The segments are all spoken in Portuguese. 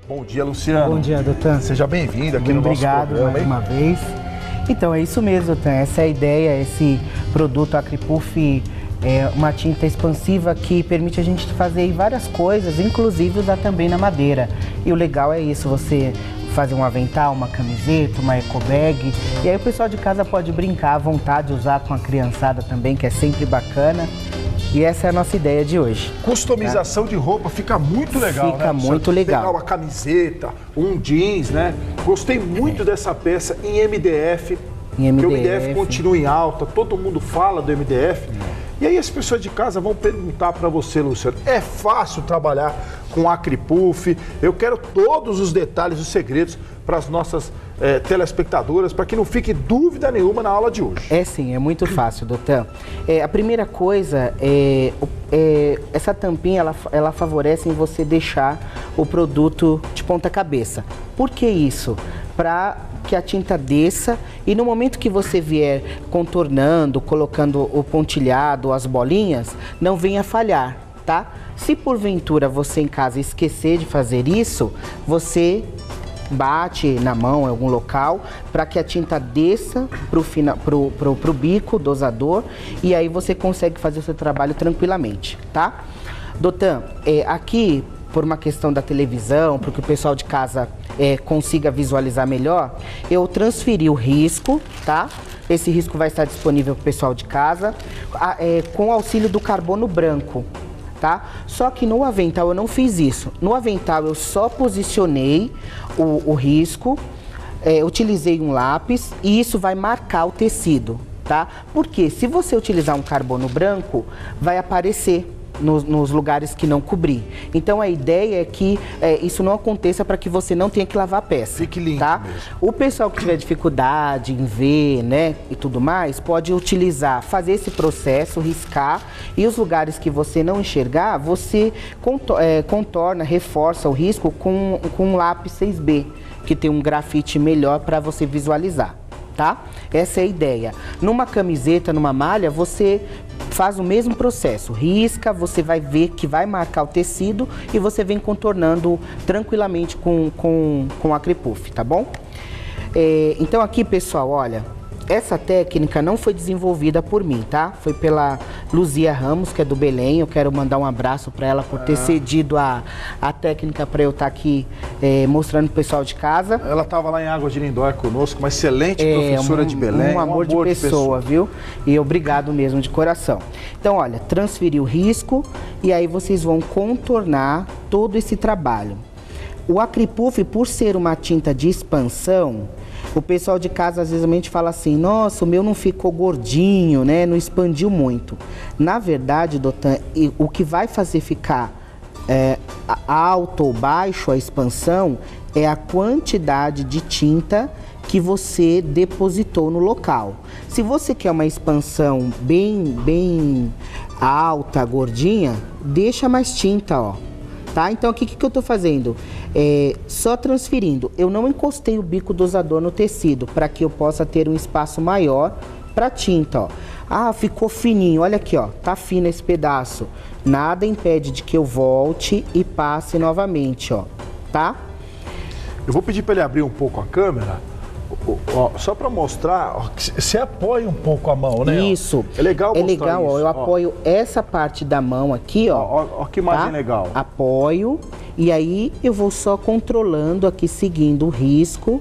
Bom dia, Luciano. Bom dia, Doutor. Seja bem-vindo aqui no nosso programa. Obrigado mais uma vez. Então, é isso mesmo, Doutor. Essa é a ideia, esse produto Acripuff é uma tinta expansiva que permite a gente fazer várias coisas, inclusive usar também na madeira. E o legal é isso, você fazer um avental, uma camiseta, uma ecobag. E aí o pessoal de casa pode brincar à vontade, usar com a criançada também, que é sempre bacana. E essa é a nossa ideia de hoje. Customização de roupa fica muito legal, Fica muito legal. Pegar uma camiseta, um jeans, né? Gostei muito dessa peça em MDF. Porque o MDF continua em alta, todo mundo fala do MDF. E aí as pessoas de casa vão perguntar para você, Luciano, é fácil trabalhar com Acripuff? Eu quero todos os detalhes, os segredos para as nossas telespectadoras, para que não fique dúvida nenhuma na aula de hoje. É sim, é muito fácil, doutor. A primeira coisa essa tampinha, ela favorece em você deixar o produto de ponta cabeça. Por que isso? Para que a tinta desça e no momento que você vier contornando, colocando o pontilhado, as bolinhas, não venha falhar, tá? Se porventura você em casa esquecer de fazer isso, você bate na mão em algum local para que a tinta desça pro bico dosador e aí você consegue fazer o seu trabalho tranquilamente, tá? Doutor, aqui por uma questão da televisão, para que o pessoal de casa consiga visualizar melhor, eu transferi o risco, tá? Esse risco vai estar disponível para o pessoal de casa, com o auxílio do carbono branco, tá? Só que no avental eu não fiz isso. No avental eu só posicionei o risco, utilizei um lápis e isso vai marcar o tecido, tá? Porque se você utilizar um carbono branco, vai aparecer nos lugares que não cobrir. Então a ideia é que isso não aconteça para que você não tenha que lavar a peça. Fique limpo, tá? mesmo. O pessoal que tiver dificuldade em ver, né, e tudo mais, pode utilizar, fazer esse processo, riscar, e os lugares que você não enxergar, você contorna, reforça o risco com um lápis 6B, que tem um grafite melhor para você visualizar, tá? Essa é a ideia. Numa camiseta, numa malha, você faz o mesmo processo, risca, você vai ver que vai marcar o tecido e você vem contornando tranquilamente com Acripuff, tá bom? Então aqui, pessoal, olha, essa técnica não foi desenvolvida por mim, tá? Foi pela Luzia Ramos, que é do Belém. Eu quero mandar um abraço para ela por ter cedido a técnica para eu estar aqui mostrando pro pessoal de casa. Ela estava lá em Águas de Lindóia conosco, uma excelente professora de Belém. Um amor de pessoa, viu? E obrigado mesmo, de coração. Então, olha, transferi o risco e aí vocês vão contornar todo esse trabalho. O Acripuff, por ser uma tinta de expansão, o pessoal de casa às vezes a gente fala assim, nossa, o meu não ficou gordinho, né? Não expandiu muito. Na verdade, doutor, o que vai fazer ficar alto ou baixo a expansão é a quantidade de tinta que você depositou no local. Se você quer uma expansão bem alta, gordinha, deixa mais tinta, ó. Tá? Então aqui o que eu tô fazendo? Só transferindo. Eu não encostei o bico dosador no tecido para que eu possa ter um espaço maior para tinta, ó. Ah, ficou fininho, olha aqui, ó, tá fino esse pedaço. Nada impede de que eu volte e passe novamente, ó, tá? Eu vou pedir para ele abrir um pouco a câmera, ó, só para mostrar, ó, você apoia um pouco a mão, né? Isso. É legal mostrar isso. Ó, eu apoio essa parte da mão aqui, ó. Ó que imagem legal. Apoio e aí eu vou só controlando aqui, seguindo o risco.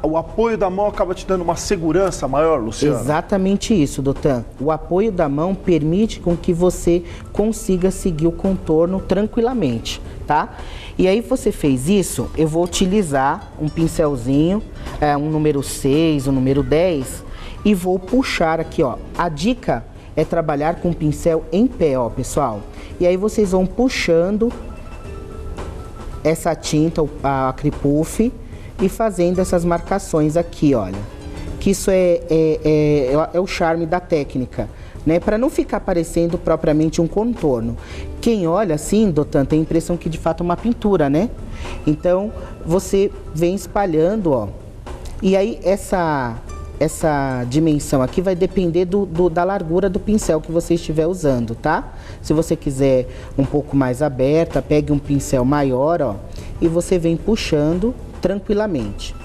O apoio da mão acaba te dando uma segurança maior, Luciano? Exatamente isso, doutor. O apoio da mão permite com que você consiga seguir o contorno tranquilamente, tá? E aí você fez isso, eu vou utilizar um pincelzinho, um número 6, um número 10, e vou puxar aqui, ó. A dica é trabalhar com o pincel em pé, ó, pessoal. E aí vocês vão puxando essa tinta, a Acripuff, e fazendo essas marcações aqui, olha. Que isso é o charme da técnica, né? Para não ficar parecendo propriamente um contorno. Quem olha assim, doutor, tem a impressão que de fato é uma pintura, né? Então, você vem espalhando, ó. E aí, essa dimensão aqui vai depender da largura do pincel que você estiver usando, tá? Se você quiser um pouco mais aberta, pegue um pincel maior, ó, e você vem puxando tranquilamente.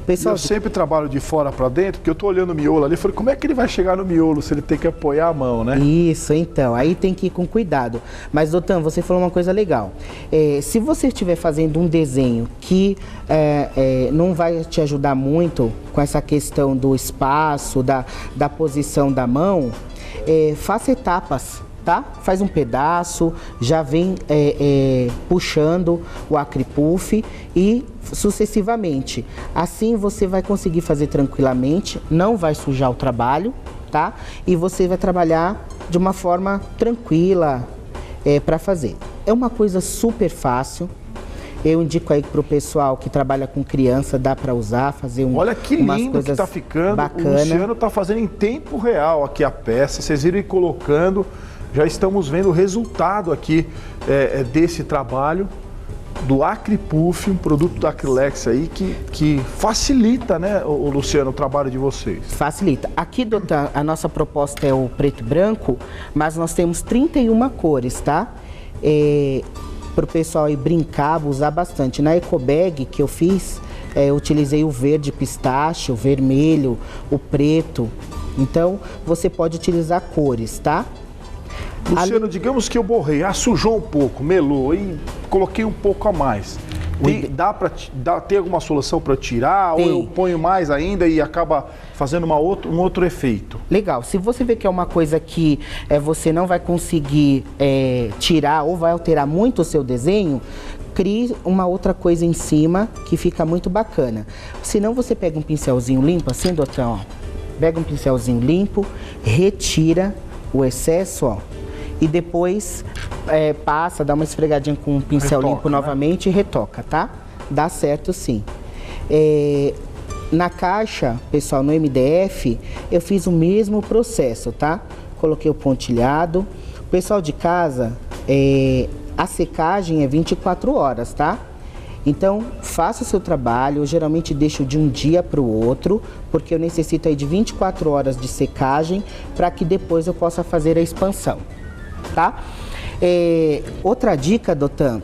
Pessoal, eu sempre trabalho de fora para dentro, porque eu tô olhando o miolo ali e falei, como é que ele vai chegar no miolo se ele tem que apoiar a mão, né? Isso, então, aí tem que ir com cuidado. Mas, Dotan, você falou uma coisa legal. Se você estiver fazendo um desenho que não vai te ajudar muito com essa questão do espaço, da posição da mão, faça etapas. Tá? Faz um pedaço, já vem puxando o acripuff e sucessivamente. Assim você vai conseguir fazer tranquilamente, não vai sujar o trabalho, tá? E você vai trabalhar de uma forma tranquila para fazer. É uma coisa super fácil. Eu indico aí pro pessoal que trabalha com criança, dá para usar, fazer Olha que lindo que tá ficando. Bacana. O Luciano tá fazendo em tempo real aqui a peça. Vocês viram ele colocando. Já estamos vendo o resultado aqui desse trabalho do Acripuff, um produto da Acrylex aí que facilita, né, o Luciano, o trabalho de vocês. Facilita. Aqui, doutor, a nossa proposta é o preto e branco, mas nós temos 31 cores, tá? Para o pessoal aí brincar, usar bastante. Na ecobag que eu fiz, eu utilizei o verde pistache, o vermelho, o preto. Então, você pode utilizar cores, tá? Luciano, digamos que eu borrei, sujou um pouco, melou e coloquei um pouco a mais. Tem alguma solução para tirar? Tem. Ou eu ponho mais ainda e acaba fazendo um outro efeito? Legal. Se você vê que é uma coisa que você não vai conseguir tirar ou vai alterar muito o seu desenho, crie uma outra coisa em cima que fica muito bacana. Se não, você pega um pincelzinho limpo, assim, doutor, ó. Pega um pincelzinho limpo, retira o excesso, ó. E depois passa, dá uma esfregadinha com um pincel limpo novamente, né? E retoca, tá? Dá certo sim. Na caixa, pessoal, no MDF, eu fiz o mesmo processo, tá? Coloquei o pontilhado. Pessoal de casa, a secagem é 24 horas, tá? Então, faça o seu trabalho. Eu geralmente deixo de um dia para o outro, porque eu necessito aí de 24 horas de secagem para que depois eu possa fazer a expansão. Tá? Outra dica, Dotan,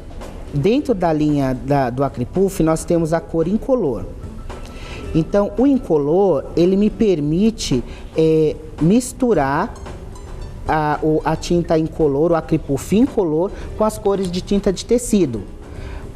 dentro da linha do Acripuff nós temos a cor incolor. Então, o incolor, ele me permite misturar a tinta incolor, o Acripuff incolor, com as cores de tinta de tecido.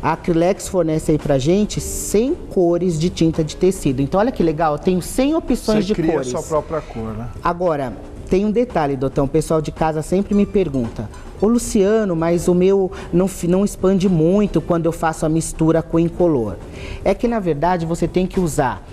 A Acrylex fornece aí pra gente 100 cores de tinta de tecido. Então, olha que legal, eu tenho 100 opções de cores. Você cria a sua própria cor, né? Agora, tem um detalhe, Dotão, o pessoal de casa sempre me pergunta: ô Luciano, mas o meu não expande muito quando eu faço a mistura com incolor. É que na verdade você tem que usar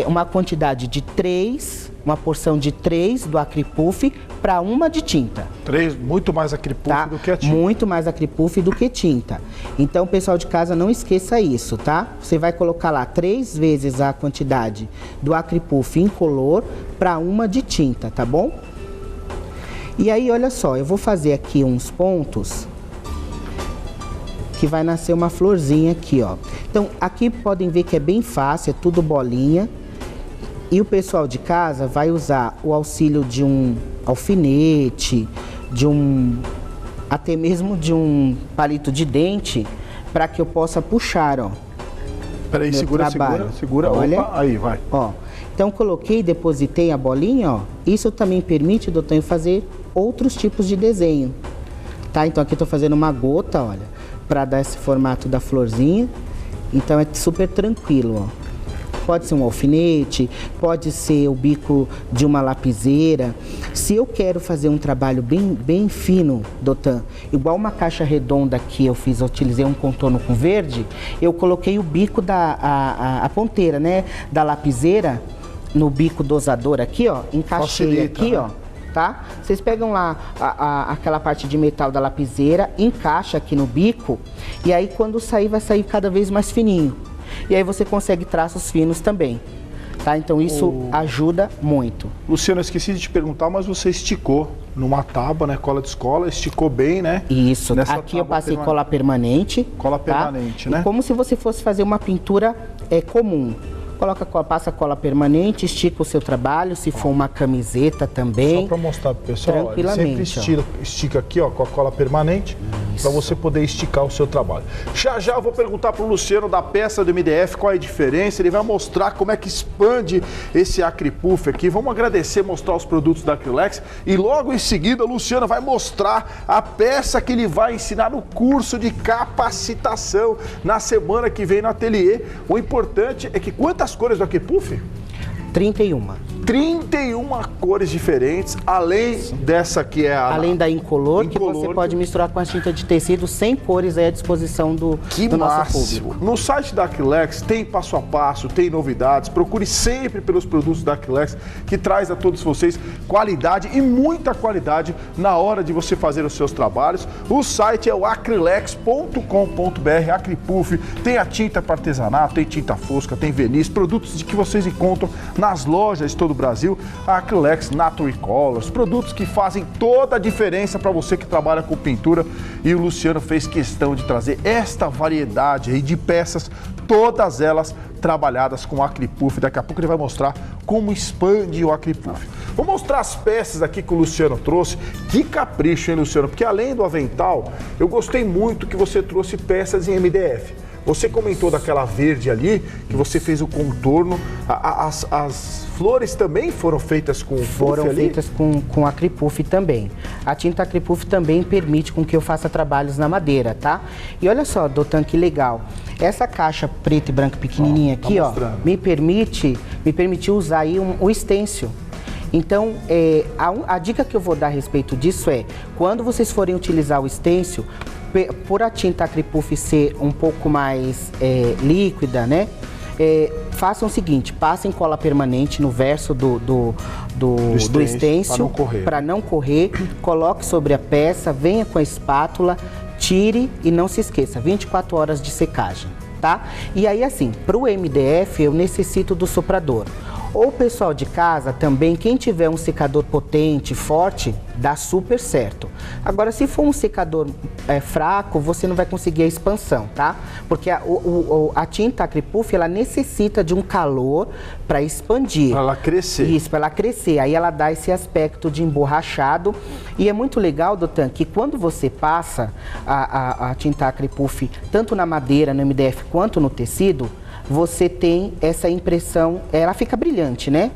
uma quantidade de 3, uma porção de 3 do Acripuff para uma de tinta. 3, muito mais Acripuff do que a tinta. Muito mais Acripuff do que tinta. Então, pessoal de casa, não esqueça isso, tá? Você vai colocar lá 3 vezes a quantidade do Acripuff incolor para uma de tinta, tá bom? E aí, olha só, eu vou fazer aqui uns pontos que vai nascer uma florzinha aqui, ó. Então, aqui podem ver que é bem fácil, é tudo bolinha. E o pessoal de casa vai usar o auxílio de um alfinete, até mesmo de um palito de dente, para que eu possa puxar, ó. Peraí, segura. Olha, opa, aí, vai. Ó, então coloquei, depositei a bolinha, ó. Isso também permite, doutor, eu fazer outros tipos de desenho, tá? Então aqui eu tô fazendo uma gota, olha, para dar esse formato da florzinha. Então é super tranquilo, ó. Pode ser um alfinete, pode ser o bico de uma lapiseira. Se eu quero fazer um trabalho bem fino, Dotan, igual uma caixa redonda que eu fiz, eu utilizei um contorno com verde, eu coloquei o bico a ponteira, né, da lapiseira no bico dosador aqui, ó, encaixei facilita, aqui, né? Ó, tá? Vocês pegam lá aquela parte de metal da lapiseira, encaixa aqui no bico e aí quando sair, vai sair cada vez mais fininho. E aí você consegue traços finos também, tá? Então isso ajuda muito. Luciano, eu esqueci de te perguntar, mas você esticou numa tábua, né? Cola de escola, esticou bem, né? Isso. Aqui eu passei cola permanente. Cola permanente, né? E como se você fosse fazer uma pintura comum. passa cola permanente, estica o seu trabalho, se for uma camiseta também. Só para mostrar pro pessoal, ele sempre estica aqui, ó, com a cola permanente, para você poder esticar o seu trabalho. Já eu vou perguntar pro Luciano da peça do MDF qual é a diferença, ele vai mostrar como é que expande esse Acripuff aqui. Vamos agradecer, mostrar os produtos da Acrylex e logo em seguida o Luciano vai mostrar a peça que ele vai ensinar no curso de capacitação na semana que vem no ateliê. O importante é que quantas cores do Acripuff? 31. 31 cores diferentes, além dessa que é a... Além da incolor, que você pode misturar com a tinta de tecido, 100 cores aí à disposição do nosso público. No site da Acrylex tem passo a passo, tem novidades, procure sempre pelos produtos da Acrylex, que traz a todos vocês qualidade e muita qualidade na hora de você fazer os seus trabalhos. O site é o acrylex.com.br, Acripuff, tem a tinta para artesanato, tem tinta fosca, tem verniz, produtos que vocês encontram nas lojas de todo o Brasil, a Acrylex Natural Colors, produtos que fazem toda a diferença para você que trabalha com pintura, e o Luciano fez questão de trazer esta variedade aí de peças, todas elas trabalhadas com Acripuff. Daqui a pouco ele vai mostrar como expande o Acripuff. Vou mostrar as peças aqui que o Luciano trouxe. Que capricho, hein, Luciano? Porque além do avental, eu gostei muito que você trouxe peças em MDF. Você comentou daquela verde ali, que você fez o contorno. As flores também foram feitas com feitas com Acripuff também. A tinta Acripuff também permite com que eu faça trabalhos na madeira, tá? E olha só, Dotan, que legal. Essa caixa preta e branca pequenininha aqui, ó, me permitiu usar aí o stencil. Então, a dica que eu vou dar a respeito disso é, quando vocês forem utilizar o stencil, por a tinta Acripuff ser um pouco mais líquida, né? Façam o seguinte, passem cola permanente no verso do stencil para não correr, coloque sobre a peça, venha com a espátula, tire e não se esqueça, 24 horas de secagem, tá? E aí assim, para o MDF eu necessito do soprador. Ou o pessoal de casa também, quem tiver um secador potente, forte, dá super certo. Agora, se for um secador fraco, você não vai conseguir a expansão, tá? Porque a tinta Acripuff, ela necessita de um calor para expandir. Para ela crescer. Isso, para ela crescer. Aí ela dá esse aspecto de emborrachado. E é muito legal, Dotan, que quando você passa a tinta Acripuff, tanto na madeira, no MDF, quanto no tecido, você tem essa impressão, ela fica brilhante, né?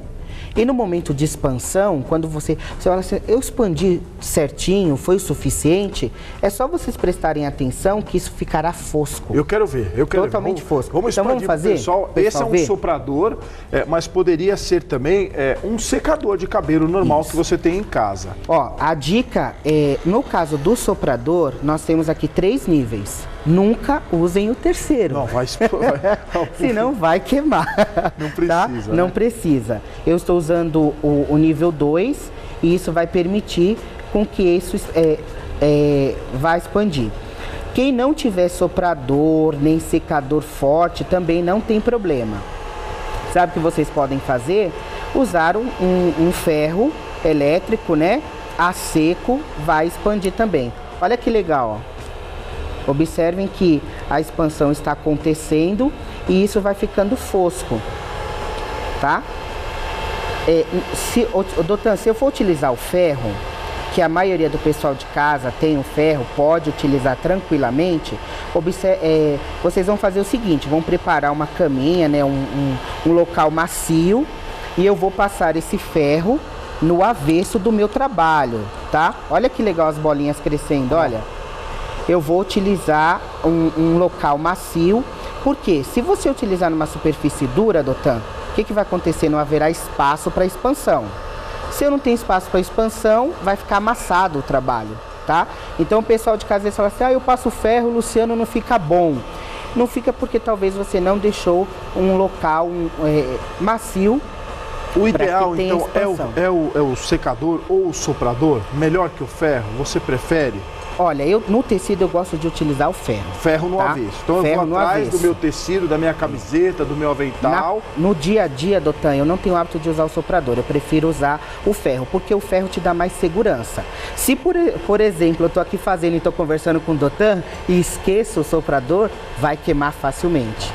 E no momento de expansão, quando você olha assim, eu expandi certinho, foi o suficiente, é só vocês prestarem atenção que isso ficará fosco. Eu quero ver, Totalmente fosco. Vamos expandir, então, vamos fazer, pessoal. Esse é um soprador, mas poderia ser também um secador de cabelo normal que você tem em casa. Ó, a dica no caso do soprador, nós temos aqui 3 níveis. Nunca usem o terceiro. Não, senão vai queimar. Não precisa. Tá? Né? Não precisa. Eu estou usando o nível 2 e isso vai permitir com que isso vá expandir. Quem não tiver soprador nem secador forte também não tem problema. Sabe o que vocês podem fazer? Usar um ferro elétrico, né? A seco vai expandir também. Olha que legal, ó. Observem que a expansão está acontecendo e isso vai ficando fosco, tá? Dotan, se eu for utilizar o ferro, que a maioria do pessoal de casa tem o ferro, pode utilizar tranquilamente, vocês vão fazer o seguinte, vão preparar uma caminha, né, um local macio, e eu vou passar esse ferro no avesso do meu trabalho, tá? Olha que legal as bolinhas crescendo, olha. Eu vou utilizar um local macio, porque se você utilizar numa superfície dura, Dotan, o que vai acontecer? Não haverá espaço para expansão. Se eu não tenho espaço para expansão, vai ficar amassado o trabalho, tá? Então o pessoal de casa fala assim, eu passo ferro, Luciano, não fica bom. Não fica porque talvez você não deixou um local macio. O ideal, então, é o secador ou o soprador? Melhor que o ferro? Você prefere? Olha, no tecido eu gosto de utilizar o ferro. Ferro no avesso. Então eu vou atrás do meu tecido, da minha camiseta, do meu avental. No dia a dia, Dotan, eu não tenho o hábito de usar o soprador. Eu prefiro usar o ferro, porque o ferro te dá mais segurança. Se, por exemplo, eu estou aqui fazendo e estou conversando com o Dotan e esqueço o soprador, vai queimar facilmente.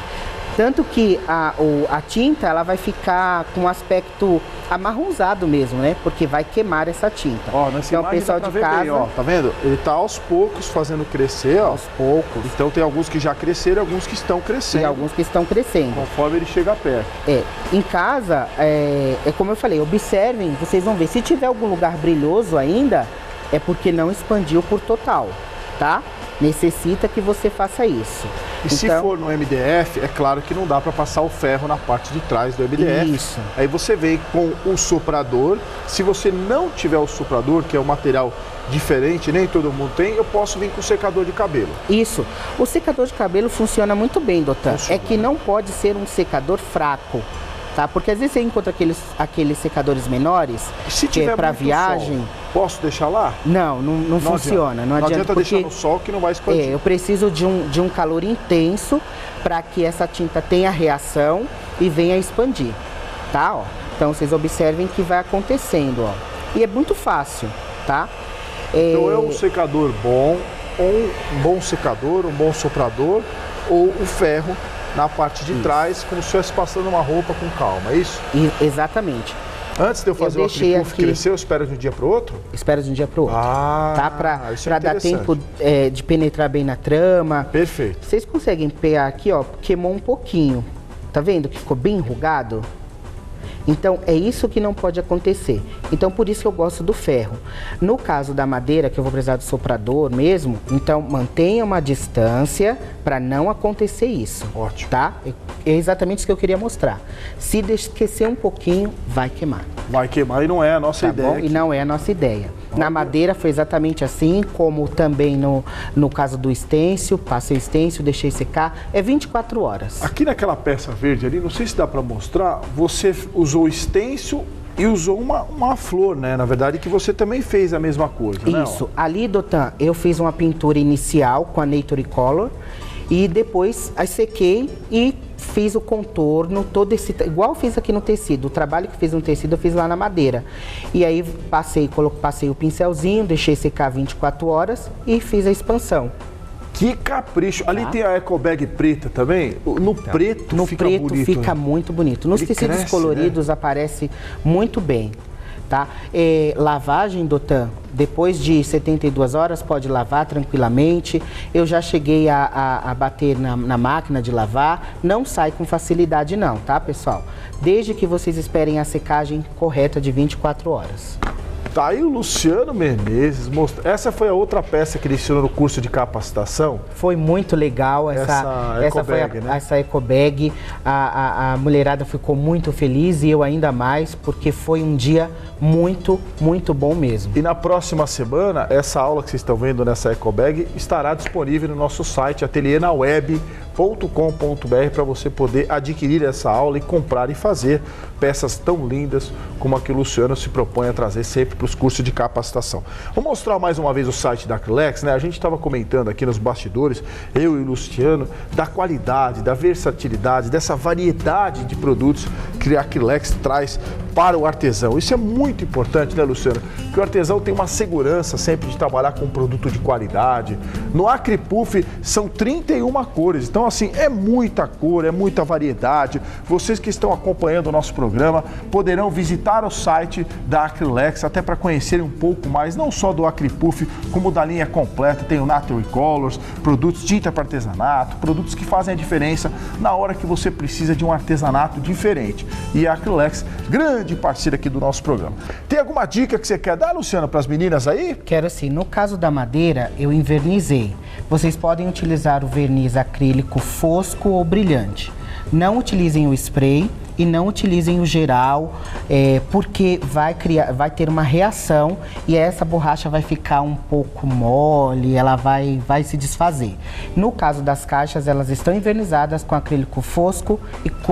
Tanto que a tinta, ela vai ficar com um aspecto amarronzado mesmo, né? Porque vai queimar essa tinta. Ó, nessa então, imagem pessoal dá de pra ver casa, bem, ó, tá vendo? Ele tá aos poucos fazendo crescer, ó. aos poucos. Então tem alguns que já cresceram e alguns que estão crescendo. E alguns que estão crescendo. Conforme ele chega perto. Em casa, é como eu falei, observem, vocês vão ver. Se tiver algum lugar brilhoso ainda, é porque não expandiu por total, tá? Necessita que você faça isso. E se for no MDF, é claro que não dá para passar o ferro na parte de trás do MDF. Isso. Aí você vem com o soprador. Se você não tiver o soprador, que é um material diferente, nem todo mundo tem, eu posso vir com o secador de cabelo. Isso. O secador de cabelo funciona muito bem, Dotan. Funciona. É que não pode ser um secador fraco, tá? Porque às vezes você encontra aqueles secadores menores, Se que é tiver para muito viagem. sol, posso deixar lá? Não funciona. Não adianta deixar porque no sol que não vai expandir. eu preciso de um calor intenso para que essa tinta tenha reação e venha expandir, tá? Ó. Então vocês observem que vai acontecendo, ó. E é muito fácil, tá? Então é um secador bom, ou um bom secador, um bom soprador, ou o ferro na parte de trás, como se estivesse passando uma roupa com calma, é isso? Exatamente. Antes de eu fazer o acripuff crescer, eu espero de um dia para o outro? Espero de um dia para o outro. Tá? Para dar tempo de penetrar bem na trama. Perfeito. Vocês conseguem pegar aqui, ó, queimou um pouquinho. Tá vendo que ficou bem enrugado? Então, é isso que não pode acontecer. Então, por isso que eu gosto do ferro. No caso da madeira, que eu vou precisar do soprador mesmo, então mantenha uma distância para não acontecer isso. Ótimo. Tá? É exatamente isso que eu queria mostrar. Se esquecer um pouquinho, vai queimar. Vai queimar e não é a nossa ideia. Bom? E não é a nossa ideia. Na madeira foi exatamente assim, como também no caso do estêncil, passei o estêncil, deixei secar, é 24 horas. Aqui naquela peça verde ali, não sei se dá para mostrar, você usou o estêncil e usou uma flor, né? Na verdade, que você também fez a mesma coisa, né? Isso. Ali, Dotan, eu fiz uma pintura inicial com a Nature Color e depois sequei e fiz o contorno, todo esse, igual eu fiz aqui no tecido. O trabalho que fiz no tecido eu fiz lá na madeira. E aí passei o pincelzinho, deixei secar 24 horas e fiz a expansão. Que capricho. Ali tem a ecobag preta também. No preto no fica preto bonito. Fica muito bonito. Nos tecidos cresce, coloridos, né? Aparece muito bem. Tá? Lavagem, Dotan, depois de 72 horas pode lavar tranquilamente. Eu já cheguei a bater na máquina de lavar. Não sai com facilidade não, tá, pessoal? Desde que vocês esperem a secagem correta de 24 horas. Tá aí o Luciano Menezes. Essa foi a outra peça que ele ensinou no curso de capacitação? Foi muito legal essa ecobag, né? Essa ecobag. A mulherada ficou muito feliz e eu ainda mais, porque foi um dia muito, muito bom mesmo. E na próxima semana, essa aula que vocês estão vendo nessa ecobag estará disponível no nosso site ateliernaweb.com.br para você poder adquirir essa aula e comprar e fazer peças tão lindas como a que o Luciano se propõe a trazer sempre para os cursos de capacitação. Vou mostrar mais uma vez o site da Acrylex, né? A gente estava comentando aqui nos bastidores, eu e o Luciano, da qualidade, da versatilidade, dessa variedade de produtos que a Acrylex traz para o artesão. Isso é muito importante, né, Luciano? Que o artesão tem uma segurança sempre de trabalhar com um produto de qualidade. No Acripuff são 31 cores, então assim, é muita cor, é muita variedade. Vocês que estão acompanhando o nosso programa poderão visitar o site da Acrylex até para conhecerem um pouco mais, não só do Acripuff, como da linha completa. Tem o Nature Colors, produtos tinta para artesanato, produtos que fazem a diferença na hora que você precisa de um artesanato diferente. E a Acrylex, grande parceira aqui do nosso programa. Tem alguma dica que você quer dar, Luciano, para as meninas aí? Quero sim. No caso da madeira, eu invernizei. Vocês podem utilizar o verniz acrílico fosco ou brilhante. Não utilizem o spray e não utilizem o geral, porque vai ter uma reação e essa borracha vai ficar um pouco mole, ela vai se desfazer. No caso das caixas, elas estão envernizadas com acrílico fosco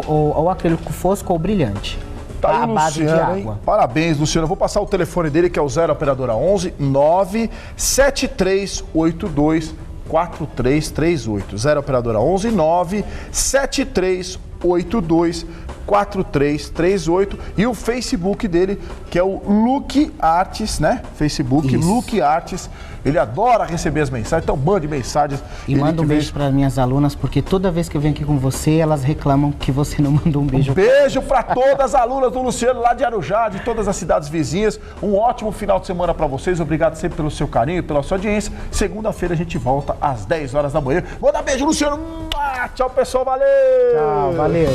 ou acrílico fosco ou brilhante. Tá aí, a base de Luciano, água. hein? Parabéns, Luciano. Eu vou passar o telefone dele, que é o 0 operadora 11 97382 4338. 0 operadora 11 97382 9824338 e o Facebook dele, que é o Luke Artes, né? Facebook, isso. Luke Artes. Ele adora receber as mensagens, então mande mensagens. E manda um beijo para minhas alunas, porque toda vez que eu venho aqui com você, elas reclamam que você não mandou um beijo. Um beijo para todas as alunas do Luciano, lá de Arujá, de todas as cidades vizinhas. Um ótimo final de semana para vocês. Obrigado sempre pelo seu carinho, pela sua audiência. Segunda-feira a gente volta às 10 horas da manhã. Vou dar beijo, Luciano. Tchau, pessoal. Valeu. Tchau, valeu.